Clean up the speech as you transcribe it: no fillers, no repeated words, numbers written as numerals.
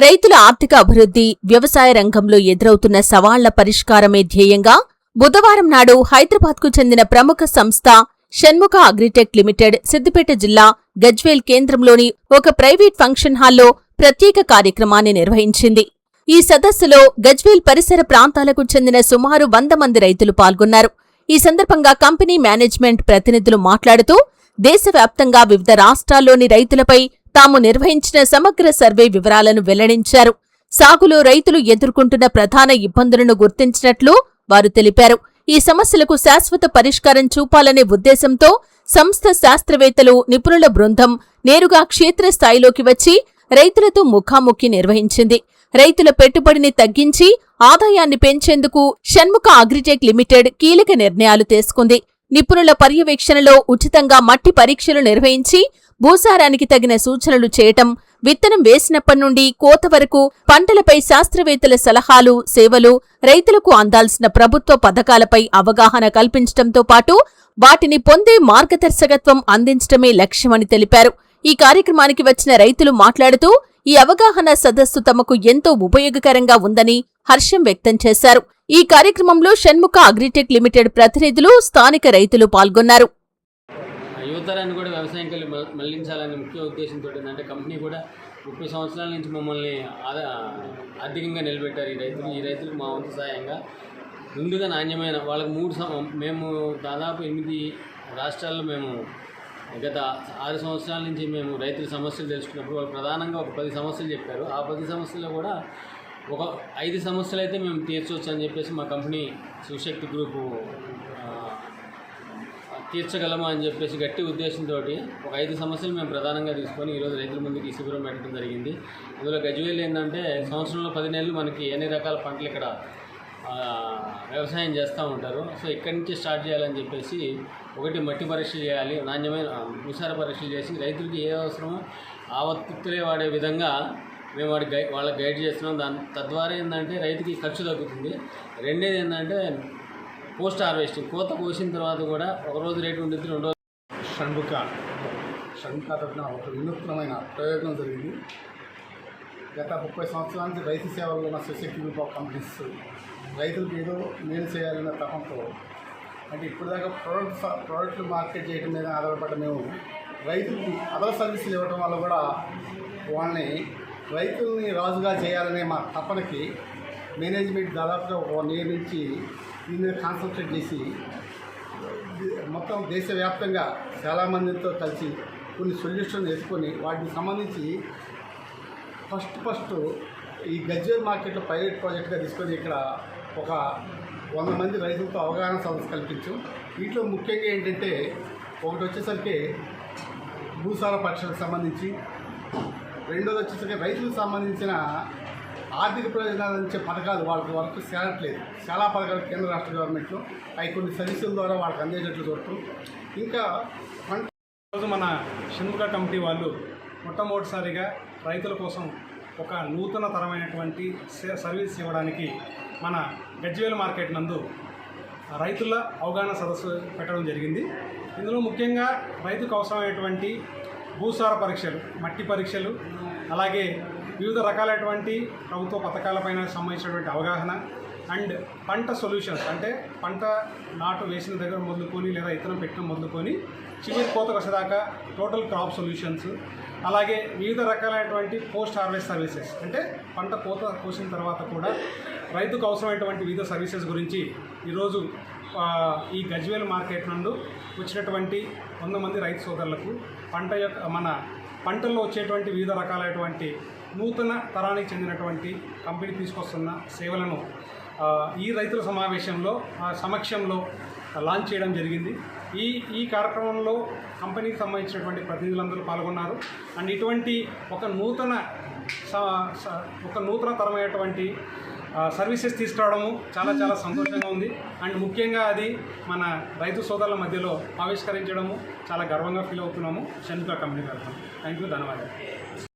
రైతుల ఆర్థిక అభివృద్ధి, వ్యవసాయ రంగంలో ఎదురవుతున్న సవాళ్ల పరిష్కారమే ధ్యేయంగా బుధవారం నాడు హైదరాబాద్కు చెందిన ప్రముఖ సంస్థ షణ్ముఖ అగ్రిటెక్ లిమిటెడ్ సిద్దిపేట జిల్లా గజ్వేల్ కేంద్రంలోని ఒక ప్రైవేట్ ఫంక్షన్ హాల్లో ప్రత్యేక కార్యక్రమాన్ని నిర్వహించింది. ఈ సదస్సులో గజ్వేల్ పరిసర ప్రాంతాలకు చెందిన సుమారు 100 మంది రైతులు పాల్గొన్నారు. ఈ సందర్భంగా కంపెనీ మేనేజ్మెంట్ ప్రతినిధులు మాట్లాడుతూ దేశవ్యాప్తంగా వివిధ రాష్ట్రాల్లోని రైతులపై తాము నిర్వహించిన సమగ్ర సర్వే వివరాలను వెల్లడించారు. సాగులో రైతులు ఎదుర్కొంటున్న ప్రధాన ఇబ్బందులను గుర్తించినట్లు వారు తెలిపారు. ఈ సమస్యలకు శాశ్వత పరిష్కారం చూపాలనే ఉద్దేశంతో సంస్థ శాస్త్రవేత్తలు, నిపుణుల బృందం నేరుగా క్షేత్రస్థాయిలోకి వచ్చి రైతులతో ముఖాముఖి నిర్వహించింది. రైతుల పెట్టుబడిని తగ్గించి ఆదాయాన్ని పెంచేందుకు షణ్ముఖ అగ్రిటెక్ లిమిటెడ్ కీలక నిర్ణయాలు తీసుకుంది. నిపుణుల పర్యవేక్షణలో ఉచితంగా మట్టి పరీక్షలు నిర్వహించి భూసారానికి తగిన సూచనలు చేయటం, విత్తనం వేసినప్పటి నుండి కోత వరకు పంటలపై శాస్త్రవేత్తల సలహాలు, సేవలు, రైతులకు అందాల్సిన ప్రభుత్వ పథకాలపై అవగాహన కల్పించడంతో పాటు వాటిని పొందే మార్గదర్శకత్వం అందించడమే లక్ష్యమని తెలిపారు. ఈ కార్యక్రమానికి వచ్చిన రైతులు మాట్లాడుతూ ఈ అవగాహన సదస్సు తమకు ఎంతో ఉపయోగకరంగా ఉందని హర్షం వ్యక్తం చేశారు. ఈ కార్యక్రమంలో షణ్ముఖ అగ్రిటెక్ లిమిటెడ్ ప్రతినిధులు, స్థానిక రైతులు పాల్గొన్నారు. యువతరాన్ని కూడా వ్యవసాయంకి మళ్లించాలనే ముఖ్య ఉద్దేశంతో ఏంటంటే కంపెనీ కూడా 30 సంవత్సరాల నుంచి మమ్మల్ని ఆర్థికంగా నిలబెట్టారు. ఈ రైతులకు మా వంతు సహాయంగా ముందుగా నాణ్యమైన వాళ్ళకి మేము దాదాపు 8 రాష్ట్రాల్లో మేము గత 6 సంవత్సరాల నుంచి మేము రైతుల సమస్యలు తెలుసుకున్నప్పుడు వాళ్ళు ప్రధానంగా ఒక 10 సమస్యలు చెప్పారు. ఆ 10 సమస్యల్లో కూడా ఒక 5 సమస్యలు అయితే మేము తీర్చవచ్చు అని చెప్పేసి మా కంపెనీ శివశక్తి గ్రూపు తీర్చగలమా అని చెప్పేసి గట్టి ఉద్దేశంతో ఒక 5 సమస్యలు మేము ప్రధానంగా తీసుకొని ఈరోజు రైతుల ముందుకు ఈ శిబిరం పెట్టడం జరిగింది. ఇందులో గజ్వేల్ ఏంటంటే సంవత్సరంలో 10 నెలలు మనకి ఎన్ని రకాల పంటలు ఇక్కడ వ్యవసాయం చేస్తూ ఉంటారు. సో ఇక్కడి నుంచి స్టార్ట్ చేయాలని చెప్పేసి ఒకటి మట్టి పరీక్షలు చేయాలి, నాణ్యమైన భూసార పరీక్షలు చేసి రైతులకి ఏ అవసరమో ఆ వత్తులే వాడే విధంగా మేము వాళ్ళకి గైడ్ చేస్తున్నాం. తద్వారా ఏంటంటే రైతుకి ఖర్చు తగ్గుతుంది. రెండేది ఏంటంటే పోస్ట్ హార్వెస్టింగ్, కోత కోసిన తర్వాత కూడా ఒకరోజు రేటు ఉంటుంది, 2 రోజులు. షణ్ముఖ తరఫున ఒక వినూత్నమైన ప్రయోగం జరిగింది. గత 30 సంవత్సరాల నుంచి రైతు సేవల్లో ఉన్న శివశక్తి గ్రూప్ ఆఫ్ కంపెనీస్ రైతులకు ఏదో మేలు చేయాలన్న తపంతో, అంటే ఇప్పుడు దాకా ప్రోడక్ట్లు మార్కెట్ చేయడం మీద ఆధారపడ్డ మేము రైతులకు అదర్ సర్వీసులు ఇవ్వడం వల్ల కూడా వాళ్ళని రైతుల్ని రాజుగా చేయాలనే మా తపనకి మేనేజ్మెంట్ దాదాపుగా 1 year నుంచి దీని మీద కాన్సన్ట్రేట్ చేసి మొత్తం దేశవ్యాప్తంగా చాలామందితో కలిసి కొన్ని సొల్యూషన్ వేసుకొని వాటికి సంబంధించి ఫస్ట్ ఈ గజ్వేల్ మార్కెట్లో పైలట్ ప్రాజెక్ట్గా తీసుకొని ఇక్కడ ఒక 100 మంది రైతులతో అవగాహన సదస్సు కల్పించాం. వీటిలో ముఖ్యంగా ఏంటంటే ఒకటి వచ్చేసరికి భూసార పరీక్షలకు సంబంధించి, రెండోది వచ్చేసరికి రైతులకు సంబంధించిన ఆర్థిక ప్రయోజనాలు ఇచ్చే పథకాలు వాళ్ళకి వరకు చేరట్లేదు. చాలా పథకాలు కేంద్ర రాష్ట్ర గవర్నమెంట్లో అవి కొన్ని సర్వీసుల ద్వారా వాళ్ళకి అందేటట్లు చూడటం. ఇంకా ఈరోజు మన షణ్ముఖ కంపెనీ వాళ్ళు మొట్టమొదటిసారిగా రైతుల కోసం ఒక నూతన తరమైనటువంటి సర్వీస్ ఇవ్వడానికి మన గజ్వేల్ మార్కెట్ నందు రైతుల అవగాహన సదస్సు పెట్టడం జరిగింది. ఇందులో ముఖ్యంగా రైతుకు అవసరమైనటువంటి భూసార పరీక్షలు, మట్టి పరీక్షలు, అలాగే వివిధ రకాలైనటువంటి ప్రభుత్వ పథకాలపైన సంబంధించినటువంటి అవగాహన అండ్ పంట సొల్యూషన్స్, అంటే పంట నాటు వేసిన దగ్గర మొదలుకొని లేదా ఇతనం పెట్టడం మొదలుకొని చివరి కోతకు వచ్చేదాకా టోటల్ క్రాప్ సొల్యూషన్స్, అలాగే వివిధ రకాలైనటువంటి పోస్ట్ హార్వెస్ట్ సర్వీసెస్, అంటే పంట కోత కోసిన తర్వాత కూడా రైతుకు అవసరమైనటువంటి వివిధ సర్వీసెస్ గురించి ఈరోజు ఈ గజ్వేల్ మార్కెట్ నుండి వచ్చినటువంటి 100 మంది రైతు సోదరులకు మన పంటల్లో వచ్చేటువంటి వివిధ రకాలైనటువంటి నూతన తరానికి చెందినటువంటి కంపెనీ తీసుకొస్తున్న సేవలను ఈ రైతుల సమక్షంలో లాంచ్ చేయడం జరిగింది. ఈ కార్యక్రమంలో కంపెనీకి సంబంధించినటువంటి ప్రతినిధులందరూ పాల్గొన్నారు. అండ్ ఇటువంటి ఒక నూతన తరమైనటువంటి సర్వీసెస్ తీసుకురావడము చాలా సంతోషంగా ఉంది. అండ్ ముఖ్యంగా అది మన రైతు సోదరుల మధ్యలో ఆవిష్కరించడము చాలా గర్వంగా ఫీల్ అవుతున్నాము. షణ్ముఖ కంపెనీ తరఫున థ్యాంక్ యూ, ధన్యవాదాలు.